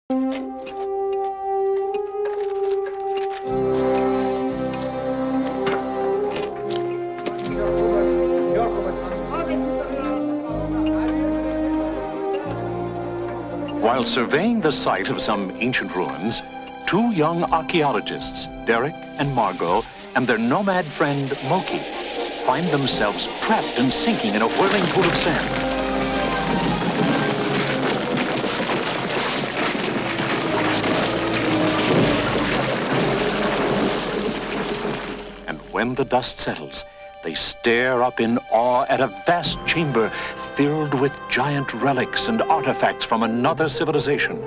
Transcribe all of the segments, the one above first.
While surveying the site of some ancient ruins, two young archaeologists, Derek and Margo, and their nomad friend, Moki, find themselves trapped and sinking in a whirling pool of sand. And when the dust settles, they stare up in awe at a vast chamber filled with giant relics and artifacts from another civilization.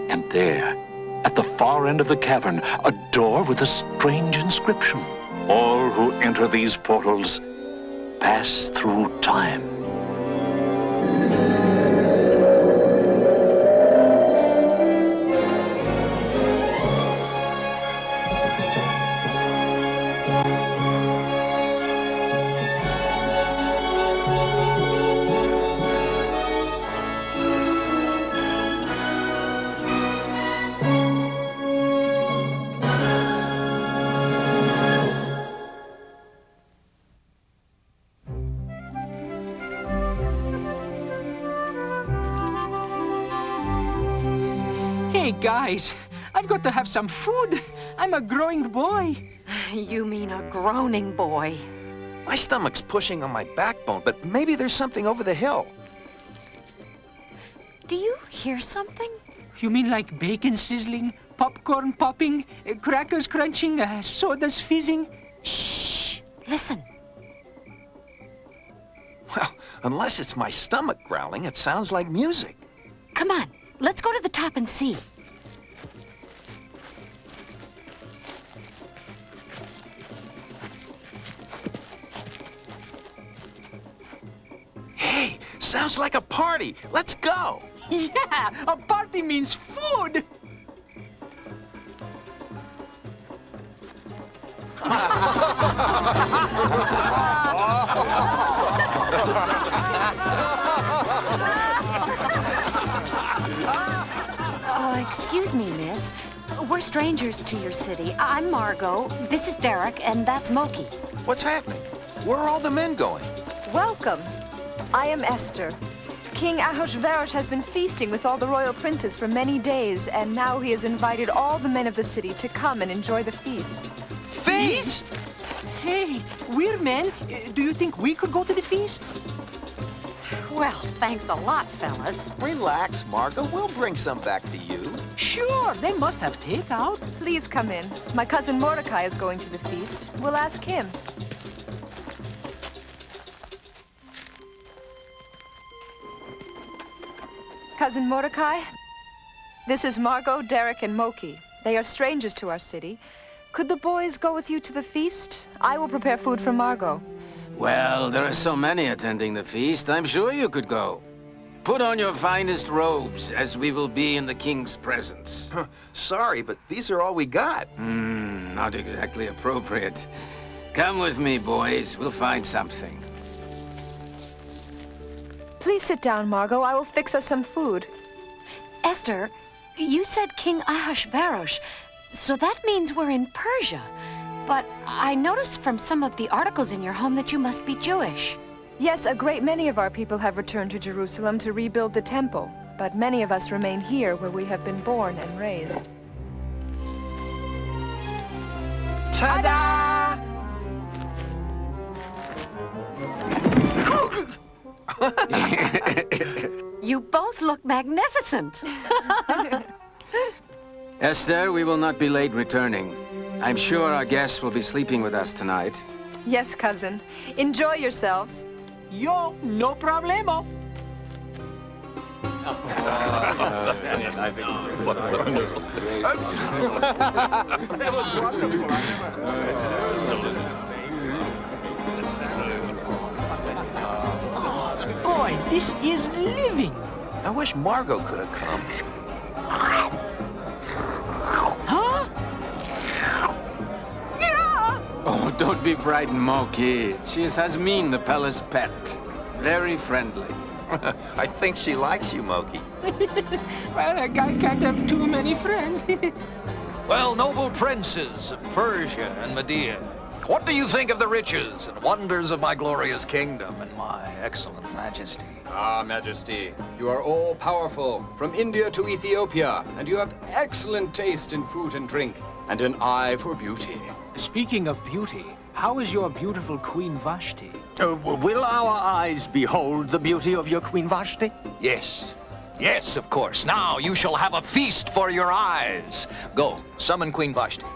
And there, at the far end of the cavern, a door with a strange inscription. All who enter these portals pass through time. Hey, guys, I've got to have some food. I'm a growing boy. You mean a groaning boy. My stomach's pushing on my backbone, but maybe there's something over the hill. Do you hear something? You mean like bacon sizzling, popcorn popping, crackers crunching, sodas fizzing? Shh! Listen. Well, unless it's my stomach growling, it sounds like music. Come on, let's go to the top and see. Hey, sounds like a party. Let's go. Yeah, a party means food. Excuse me, miss. We're strangers to your city. I'm Margo, this is Derek, and that's Moki. What's happening? Where are all the men going? Welcome. I am Esther. King Ahasuerus has been feasting with all the royal princes for many days, and now he has invited all the men of the city to come and enjoy the feast. Feast? Hey, we're men. Do you think we could go to the feast? Well, thanks a lot, fellas. Relax, Margo. We'll bring some back to you. Sure, they must have takeout. Please come in. My cousin Mordecai is going to the feast. We'll ask him. Cousin Mordecai, this is Margo, Derek, and Moki. They are strangers to our city. Could the boys go with you to the feast? I will prepare food for Margo. Well, there are so many attending the feast, I'm sure you could go. Put on your finest robes, as we will be in the king's presence. Sorry, but these are all we got. Not exactly appropriate. Come with me, boys. We'll find something. Please sit down, Margo. I will fix us some food. Esther, you said King Ahasuerus, so that means we're in Persia. But I noticed from some of the articles in your home that you must be Jewish. Yes, a great many of our people have returned to Jerusalem to rebuild the temple, but many of us remain here where we have been born and raised. Ta-da! You both look magnificent. Esther, we will not be late returning. I'm sure our guests will be sleeping with us tonight. Yes, cousin. Enjoy yourselves. Yo, no problemo. Boy, this is living. I wish Margo could have come. Huh? Oh, don't be frightened, Moki. She is Hasmin, the palace pet. Very friendly. I think she likes you, Moki. Well, a guy can't have too many friends. Well, noble princes of Persia and Media, what do you think of the riches and wonders of my glorious kingdom and my excellent majesty? Ah, Majesty, you are all-powerful, from India to Ethiopia, and you have excellent taste in food and drink, and an eye for beauty. Speaking of beauty, how is your beautiful Queen Vashti? Will our eyes behold the beauty of your Queen Vashti? Yes. Yes, of course. Now you shall have a feast for your eyes. Go, summon Queen Vashti.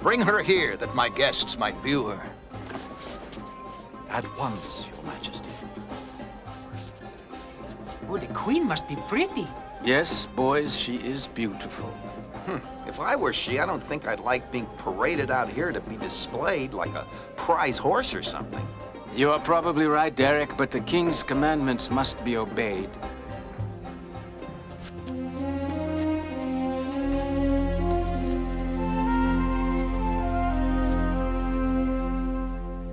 Bring her here that my guests might view her. At once, Your Majesty. Oh, the Queen must be pretty. Yes, boys, she is beautiful. If I were she, I don't think I'd like being paraded out here to be displayed like a prize horse or something. You are probably right, Derek, but the king's commandments must be obeyed.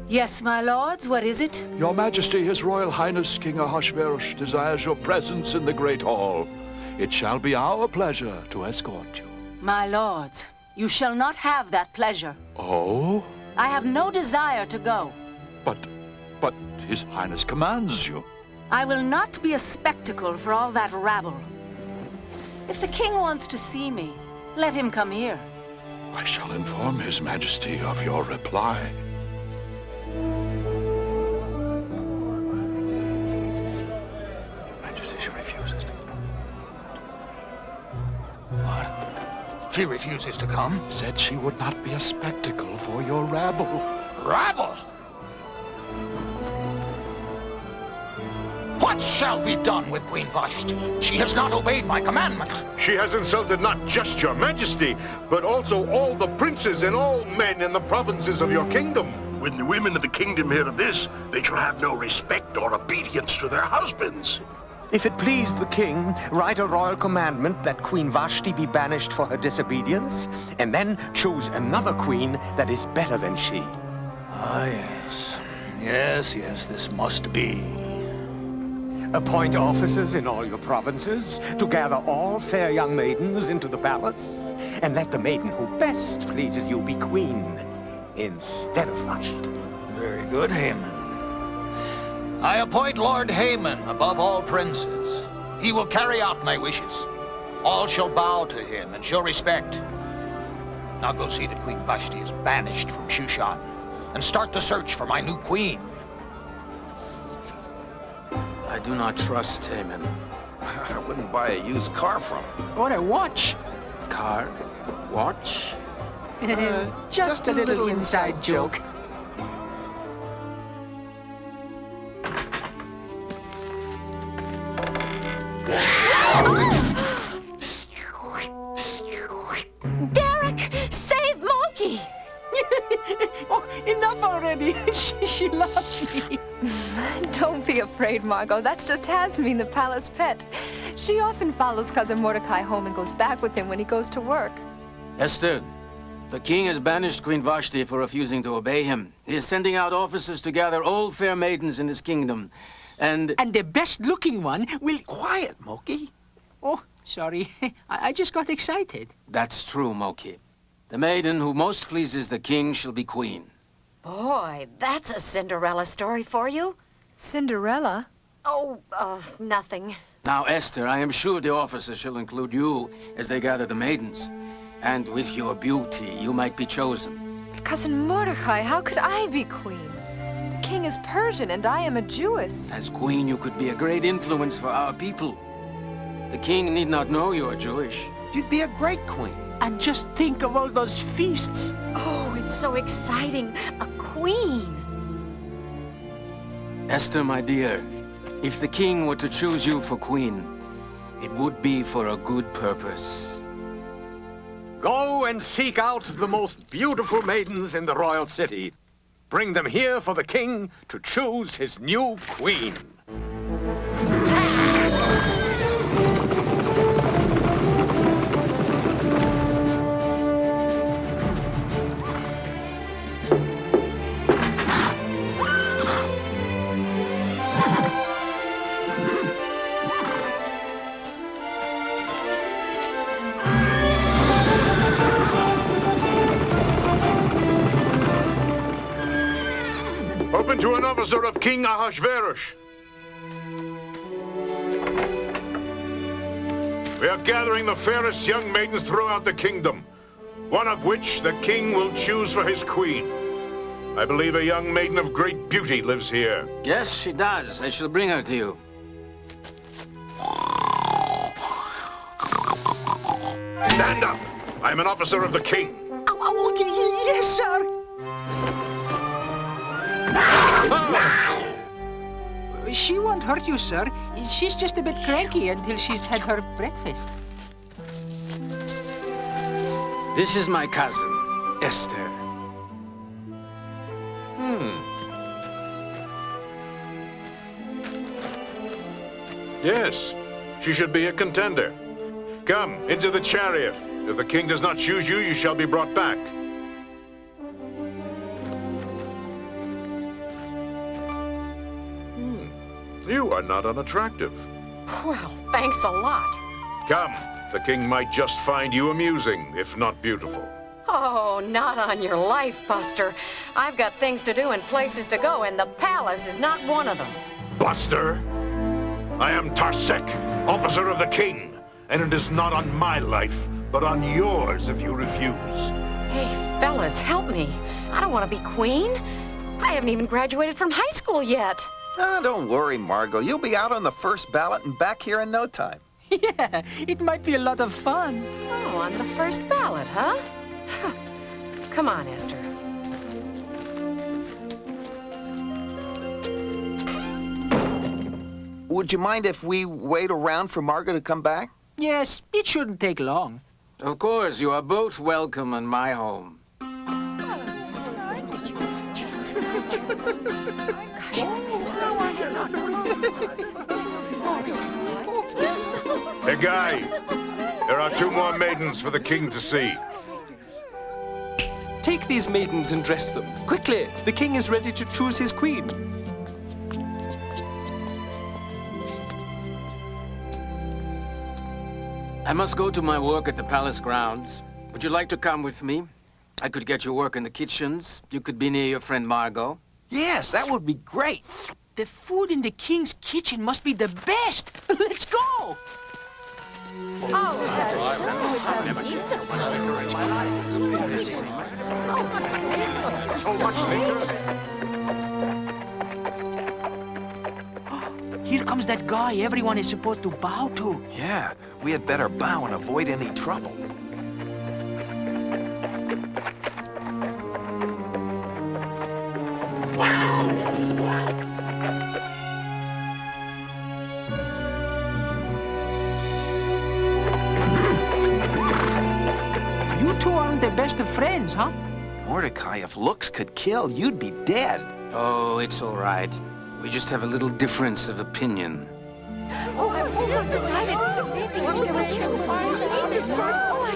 Yes, my lords, what is it? Your Majesty, His Royal Highness King Ahasuerus desires your presence in the Great Hall. It shall be our pleasure to escort you. My lords, you shall not have that pleasure. Oh? I have no desire to go. But His Highness commands you. I will not be a spectacle for all that rabble. If the king wants to see me, let him come here. I shall inform His Majesty of your reply. Majesty, she refuses to come. What? She refuses to come? Said she would not be a spectacle for your rabble. Rabble! What shall be done with Queen Vashti? She has not obeyed my commandment. She has insulted not just your majesty, but also all the princes and all men in the provinces of your kingdom. When the women of the kingdom hear of this, they shall have no respect or obedience to their husbands. If it please the king, write a royal commandment that Queen Vashti be banished for her disobedience, and then choose another queen that is better than she. Ah, yes. Yes, this must be. Appoint officers in all your provinces to gather all fair young maidens into the palace, and let the maiden who best pleases you be queen instead of Vashti. Very good, Haman. I appoint Lord Haman above all princes. He will carry out my wishes. All shall bow to him and show respect. Now go see that Queen Vashti is banished from Shushan, and start the search for my new queen. I do not trust Haman. I wouldn't buy a used car from him. Or a watch. Car? Watch? Just a little inside joke. Derek, save Moki! Oh, enough already. She loves me. Don't be afraid, Margo. That's just Hasmine, the palace pet. She often follows Cousin Mordecai home and goes back with him when he goes to work. Esther, the king has banished Queen Vashti for refusing to obey him. He is sending out officers to gather all fair maidens in his kingdom. And the best-looking one will... Quiet, Moki. Oh, sorry. I just got excited. That's true, Moki. The maiden who most pleases the king shall be queen. Boy, that's a Cinderella story for you. Cinderella? Oh, nothing. Now, Esther, I am sure the officers shall include you as they gather the maidens. And with your beauty, you might be chosen. But Cousin Mordecai, how could I be queen? The king is Persian and I am a Jewess. As queen, you could be a great influence for our people. The king need not know you are Jewish. You'd be a great queen. And just think of all those feasts. Oh, it's so exciting. A queen. Esther, my dear, if the king were to choose you for queen, it would be for a good purpose. Go and seek out the most beautiful maidens in the royal city. Bring them here for the king to choose his new queen. officer of King Ahasuerus. We are gathering the fairest young maidens throughout the kingdom, one of which the king will choose for his queen. I believe a young maiden of great beauty lives here. Yes, she does. I shall bring her to you. Stand up! I'm an officer of the king. Yes, sir. She won't hurt you, sir. She's just a bit cranky until she's had her breakfast. This is my cousin, Esther. Yes, she should be a contender. Come, into the chariot. If the king does not choose you, you shall be brought back. You are not unattractive. Well, thanks a lot. Come, the king might just find you amusing, if not beautiful. Oh, not on your life, Buster. I've got things to do and places to go, and the palace is not one of them. Buster, I am Tarsek, officer of the king, and it is not on my life, but on yours if you refuse. Hey, fellas, help me. I don't want to be queen. I haven't even graduated from high school yet. Oh, don't worry, Margo. You'll be out on the first ballot and back here in no time. Yeah, it might be a lot of fun. Oh, on the first ballot, huh? Come on, Esther. Would you mind if we wait around for Margo to come back? Yes, it shouldn't take long. Of course, you are both welcome in my home. Hey, Guy, there are 2 more maidens for the king to see. Take these maidens and dress them. Quickly, the king is ready to choose his queen. I must go to my work at the palace grounds. Would you like to come with me? I could get you work in the kitchens. You could be near your friend Margo. Yes, that would be great. The food in the king's kitchen must be the best. Let's go! Here comes that guy everyone is supposed to bow to. Yeah, we had better bow and avoid any trouble. You 2 aren't the best of friends, huh? Mordecai, if looks could kill, you'd be dead. Oh, it's all right. We just have a little difference of opinion. Oh, I'm so excited. Maybe we're going to choose. Oh, I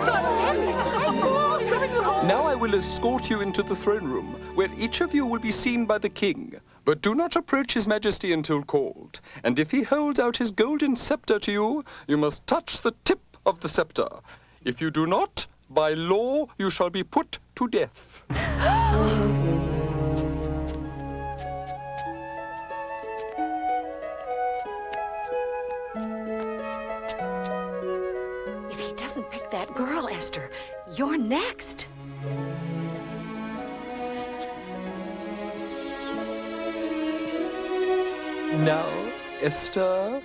can't stand the excitement. Now I will escort you into the throne room, where each of you will be seen by the king. But do not approach his majesty until called. And if he holds out his golden scepter to you, you must touch the tip of the scepter. If you do not, by law, you shall be put to death. If he doesn't pick that girl, Esther, you're next. Now, Esther.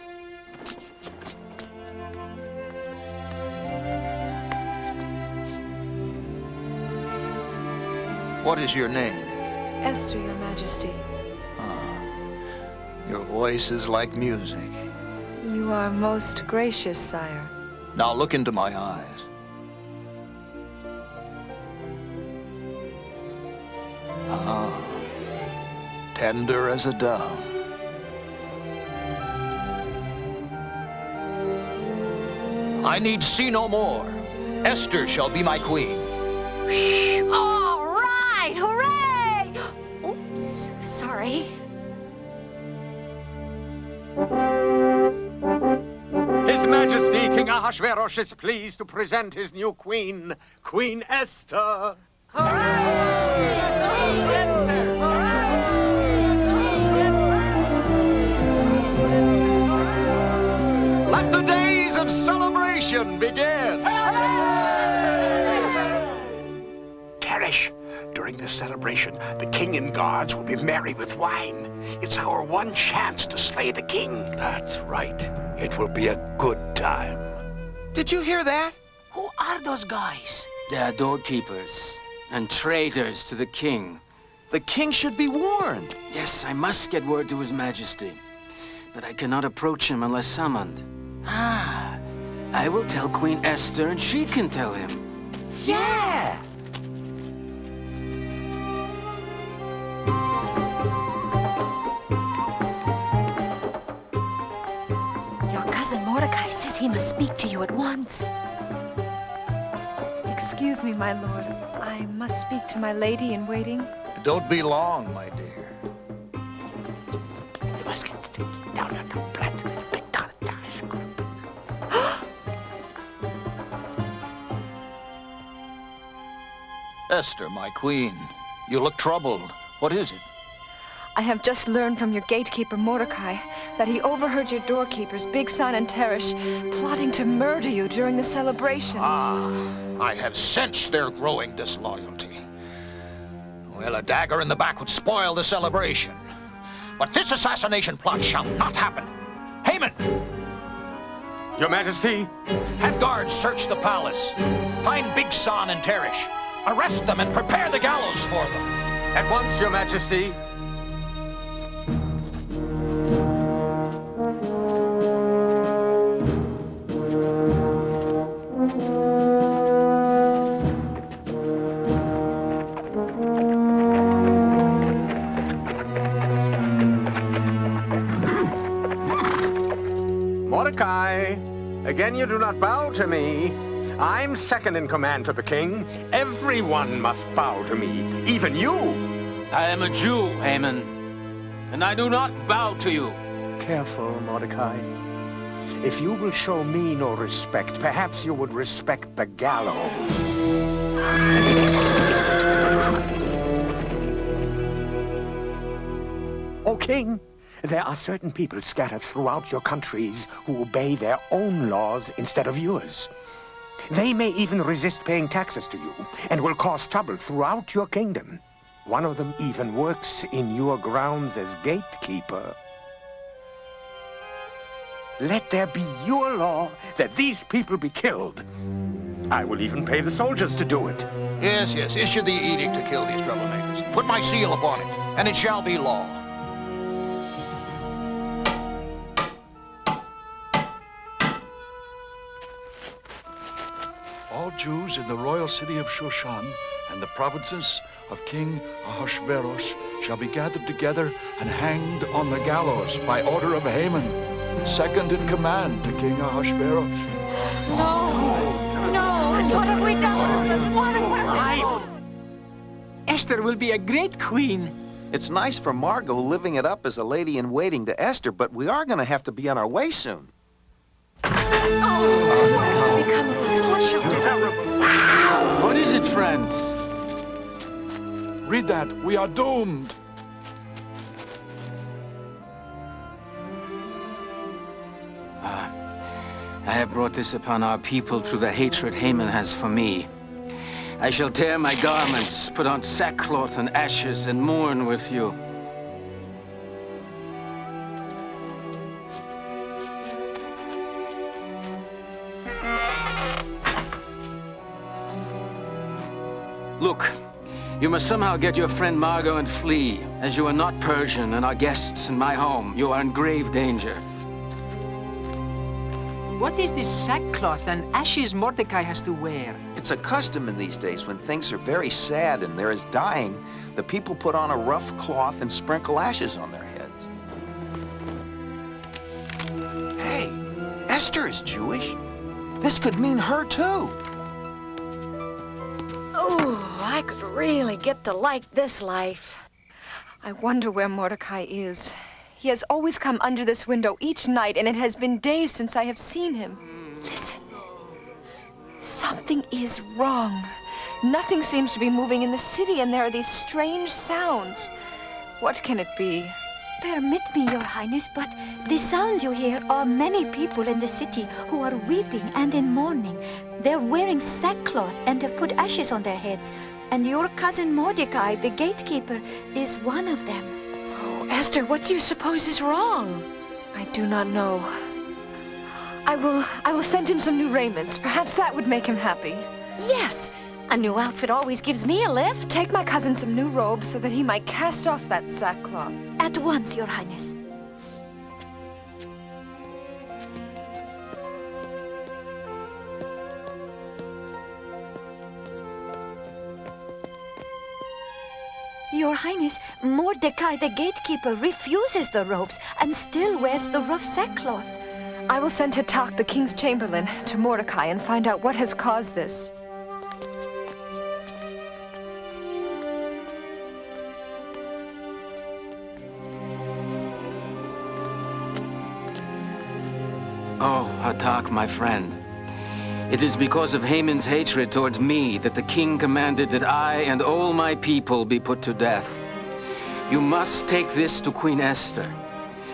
What is your name? Esther, Your Majesty. Your voice is like music. You are most gracious, sire. Now look into my eyes. Tender as a dove. I need see no more. Esther shall be my queen. All right! Hooray! Oops, sorry. His Majesty King Ahasuerus is pleased to present his new queen, Queen Esther. Hooray! celebration begin! Teresh, during this celebration, the king and guards will be merry with wine. It's our one chance to slay the king. That's right. It will be a good time. Did you hear that? Who are those guys? They are doorkeepers and traitors to the king. The king should be warned. Yes, I must get word to His Majesty. But I cannot approach him unless summoned. Ah, I will tell Queen Esther and she can tell him. Yeah! Your cousin Mordecai says he must speak to you at once. Excuse me, my lord. I must speak to my lady in waiting. Don't be long, my dear. Esther, my queen, you look troubled. What is it? I have just learned from your gatekeeper, Mordecai, that he overheard your doorkeepers, Bigsan and Teresh, plotting to murder you during the celebration. Ah, I have sensed their growing disloyalty. Well, a dagger in the back would spoil the celebration. But this assassination plot shall not happen. Haman! Your Majesty? Have guards search the palace. Find Bigsan and Teresh. Arrest them and prepare the gallows for them. At once, Your Majesty. Mordecai, again you do not bow to me. I'm second in command to the king. Everyone must bow to me, even you. I am a Jew, Haman, and I do not bow to you. Careful, Mordecai. If you will show me no respect, perhaps you would respect the gallows. O king, there are certain people scattered throughout your countries who obey their own laws instead of yours. They may even resist paying taxes to you and will cause trouble throughout your kingdom. One of them even works in your grounds as gatekeeper. Let there be your law that these people be killed. I will even pay the soldiers to do it. Yes, yes, issue the edict to kill these troublemakers. Put my seal upon it, and it shall be law. All Jews in the royal city of Shushan and the provinces of King Ahasuerus shall be gathered together and hanged on the gallows by order of Haman, second in command to King Ahasuerus. No! No! What have we done? What have we done? Esther will be a great queen. It's nice for Margo living it up as a lady-in-waiting to Esther, but we are going to have to be on our way soon. Oh, what is to become of us? What shall we do? What is it, friends? Read that. We are doomed. I have brought this upon our people through the hatred Haman has for me. I shall tear my garments, put on sackcloth and ashes, and mourn with you. Look, you must somehow get your friend Margo and flee. As you are not Persian and are guests in my home, you are in grave danger. What is this sackcloth and ashes Mordecai has to wear? It's a custom in these days when things are very sad and there is dying, the people put on a rough cloth and sprinkle ashes on their heads. Hey, Esther is Jewish. This could mean her too. Oh, I could really get to like this life. I wonder where Mordecai is. He has always come under this window each night, and it has been days since I have seen him. Listen. Something is wrong. Nothing seems to be moving in the city, and there are these strange sounds. What can it be? Permit me, Your Highness, but the sounds you hear are many people in the city who are weeping and in mourning. They're wearing sackcloth and have put ashes on their heads. And your cousin Mordecai, the gatekeeper, is one of them. Oh, Esther, what do you suppose is wrong? I do not know. I will send him some new raiments. Perhaps that would make him happy. Yes! A new outfit always gives me a lift. Take my cousin some new robes so that he might cast off that sackcloth. At once, Your Highness. Your Highness, Mordecai the gatekeeper refuses the robes and still wears the rough sackcloth. I will send Hatak, the king's chamberlain, to Mordecai and find out what has caused this. Oh, Hatak, my friend. It is because of Haman's hatred towards me that the king commanded that I and all my people be put to death. You must take this to Queen Esther.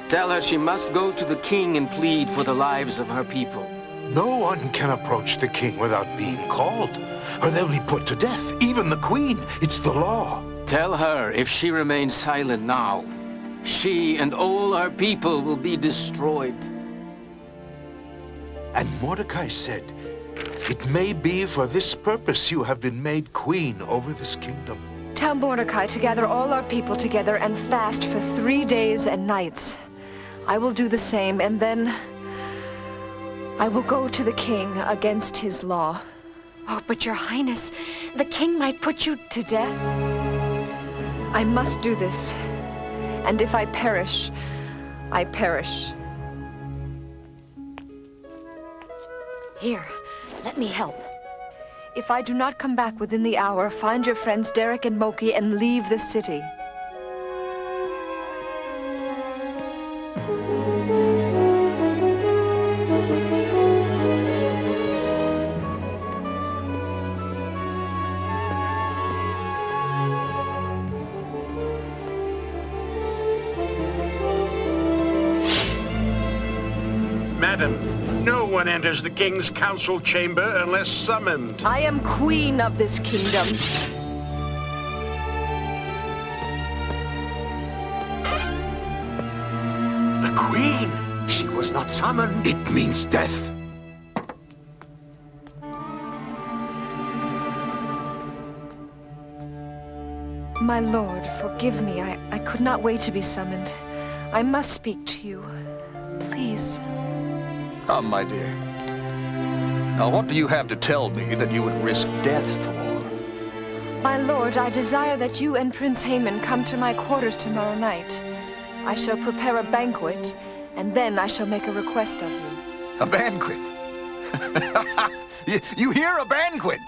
Tell her she must go to the king and plead for the lives of her people. No one can approach the king without being called, or they'll be put to death, even the queen. It's the law. Tell her if she remains silent now, she and all her people will be destroyed. And Mordecai said, "It may be for this purpose you have been made queen over this kingdom." Tell Mordecai to gather all our people together and fast for 3 days and nights. I will do the same, and then I will go to the king against his law. Oh, but Your Highness, the king might put you to death. I must do this, and if I perish, I perish. Here, let me help. If I do not come back within the hour, find your friends Derek and Moki and leave the city. Madam, no one enters the king's council chamber unless summoned. I am queen of this kingdom. The queen? She was not summoned. It means death. My lord, forgive me. I could not wait to be summoned. I must speak to you. Please. Come, my dear. Now, what do you have to tell me that you would risk death for? My lord, I desire that you and Prince Haman come to my quarters tomorrow night. I shall prepare a banquet, and then I shall make a request of you. A banquet? You hear, a banquet?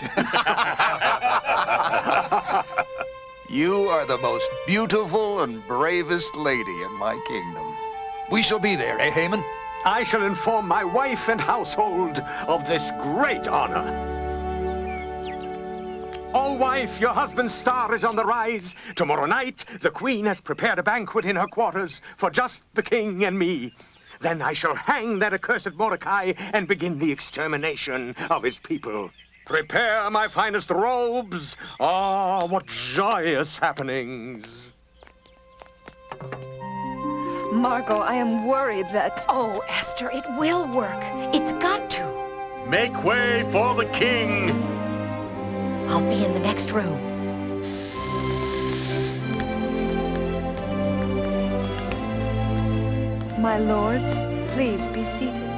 You are the most beautiful and bravest lady in my kingdom. We shall be there, eh, Haman? I shall inform my wife and household of this great honor. Oh, wife, your husband's star is on the rise. Tomorrow night, the queen has prepared a banquet in her quarters for just the king and me. Then I shall hang that accursed Mordecai and begin the extermination of his people. Prepare my finest robes. Ah, what joyous happenings. Margo, I am worried that... Oh, Esther, it will work. It's got to. Make way for the king. I'll be in the next room. My lords, please be seated.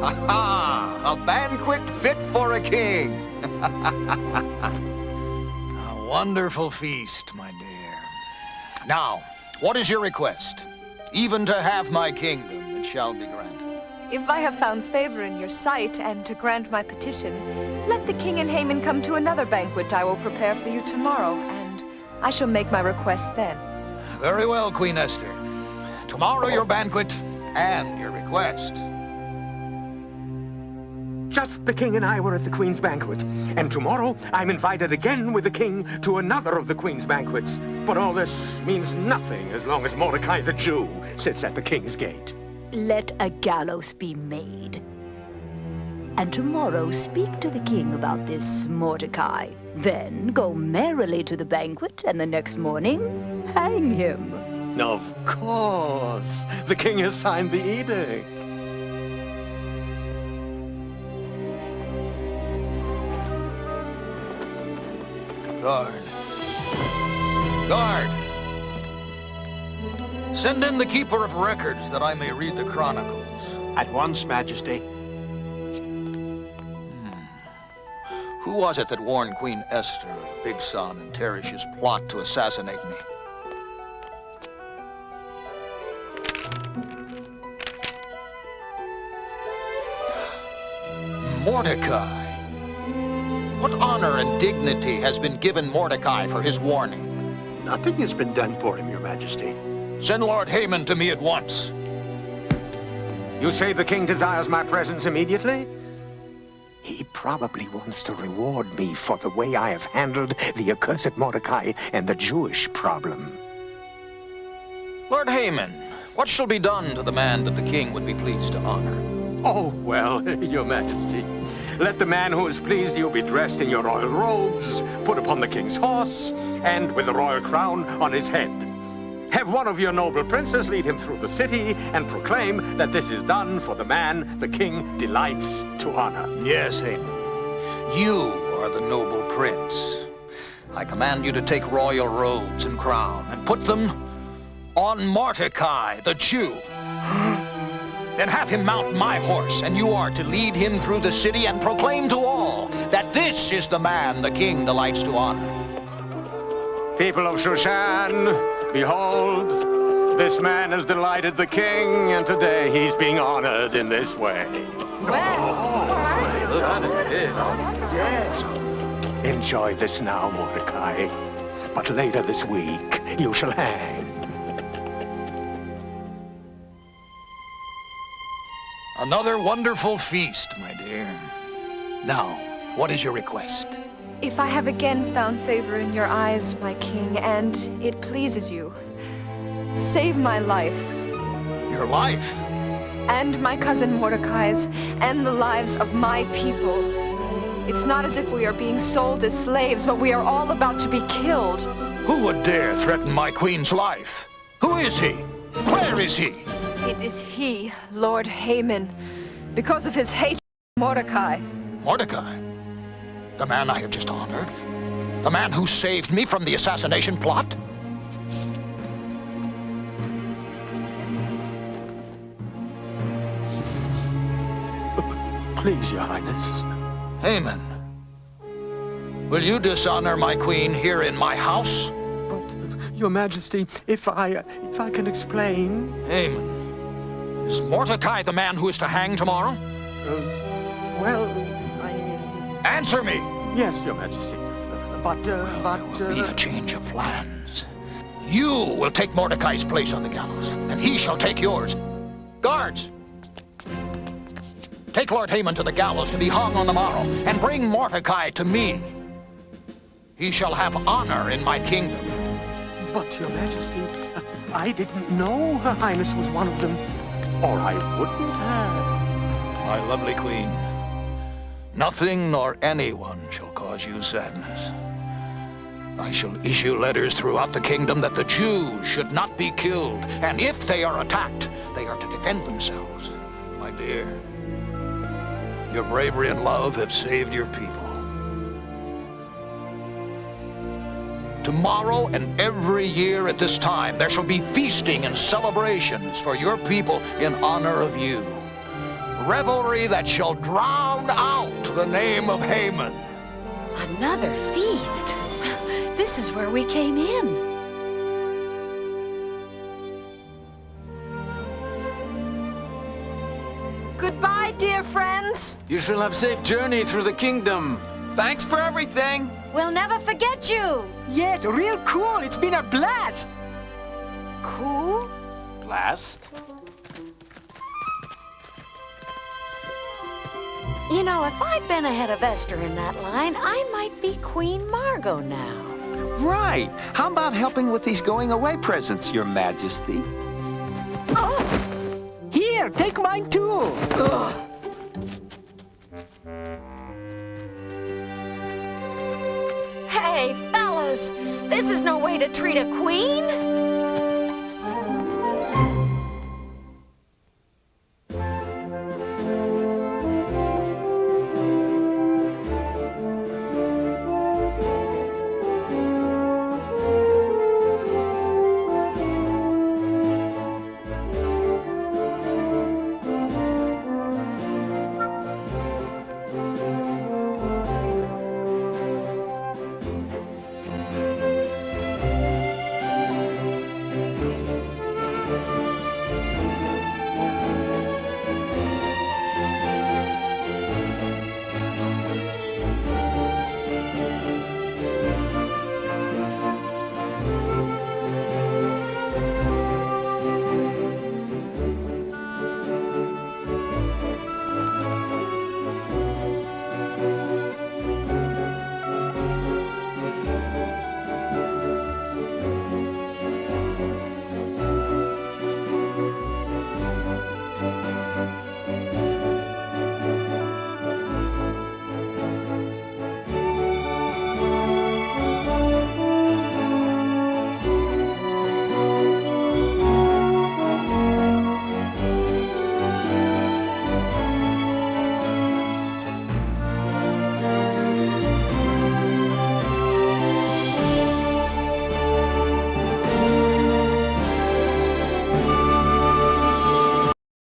Ha-ha! A banquet fit for a king! A wonderful feast, my dear. Now, what is your request? Even to half my kingdom, it shall be granted. If I have found favor in your sight, and to grant my petition, let the king and Haman come to another banquet I will prepare for you tomorrow, and I shall make my request then. Very well, Queen Esther. Tomorrow your banquet and your request. Just the king and I were at the queen's banquet. And tomorrow, I'm invited again with the king to another of the queen's banquets. But all this means nothing as long as Mordecai the Jew sits at the king's gate. Let a gallows be made. And tomorrow speak to the king about this Mordecai. Then go merrily to the banquet, and the next morning, hang him. Of course. The king has signed the edict. Guard. Guard! Send in the keeper of records that I may read the chronicles. At once, Majesty. Who was it that warned Queen Esther of Big Son and Teresh's plot to assassinate me? Mordecai. What honor and dignity has been given Mordecai for his warning? Nothing has been done for him, Your Majesty. Send Lord Haman to me at once. You say the king desires my presence immediately? He probably wants to reward me for the way I have handled the accursed Mordecai and the Jewish problem. Lord Haman, what shall be done to the man that the king would be pleased to honor? Oh, well, Your Majesty, let the man who is pleased you be dressed in your royal robes, put upon the king's horse, and with a royal crown on his head. Have one of your noble princes lead him through the city and proclaim that this is done for the man the king delights to honor. Yes, Haman. You are the noble prince. I command you to take royal robes and crown and put them on Mordecai, the Jew. Then have him mount my horse, and you are to lead him through the city and proclaim to all that this is the man the king delights to honor. People of Shushan, behold, this man has delighted the king, and today he's being honored in this way. Look at it. Yes. Enjoy this now, Mordecai. But later this week, you shall hang. Another wonderful feast, my dear. Now, what is your request? If I have again found favor in your eyes, my king, and it pleases you, save my life. Your life? And my cousin Mordecai's, and the lives of my people. It's not as if we are being sold as slaves, but we are all about to be killed. Who would dare threaten my queen's life? Who is he? Where is he? It is he, Lord Haman, because of his hatred of Mordecai. Mordecai? The man I have just honored? The man who saved me from the assassination plot? Please, Your Highness. Haman, will you dishonor my queen here in my house? But, Your Majesty, if I can explain... Haman, is Mordecai the man who is to hang tomorrow? Well, Answer me! Yes, Your Majesty. There will be a change of plans. You will take Mordecai's place on the gallows, and he shall take yours. Guards! Take Lord Haman to the gallows to be hung on the morrow, and bring Mordecai to me. He shall have honor in my kingdom. But, Your Majesty, I didn't know Her Highness was one of them, or I wouldn't have. My lovely queen, nothing nor anyone shall cause you sadness. I shall issue letters throughout the kingdom that the Jews should not be killed, and if they are attacked, they are to defend themselves. My dear, your bravery and love have saved your people. Tomorrow and every year at this time, there shall be feasting and celebrations for your people in honor of you. Revelry that shall drown out the name of Haman. Another feast? This is where we came in. Goodbye, dear friends. You shall have safe journey through the kingdom. Thanks for everything. We'll never forget you. Yes, real cool. It's been a blast. Cool? Blast? You know, if I'd been ahead of Esther in that line, I might be Queen Margo now. Right. How about helping with these going-away presents, Your Majesty? Here, take mine too. Hey, fellas, this is no way to treat a queen.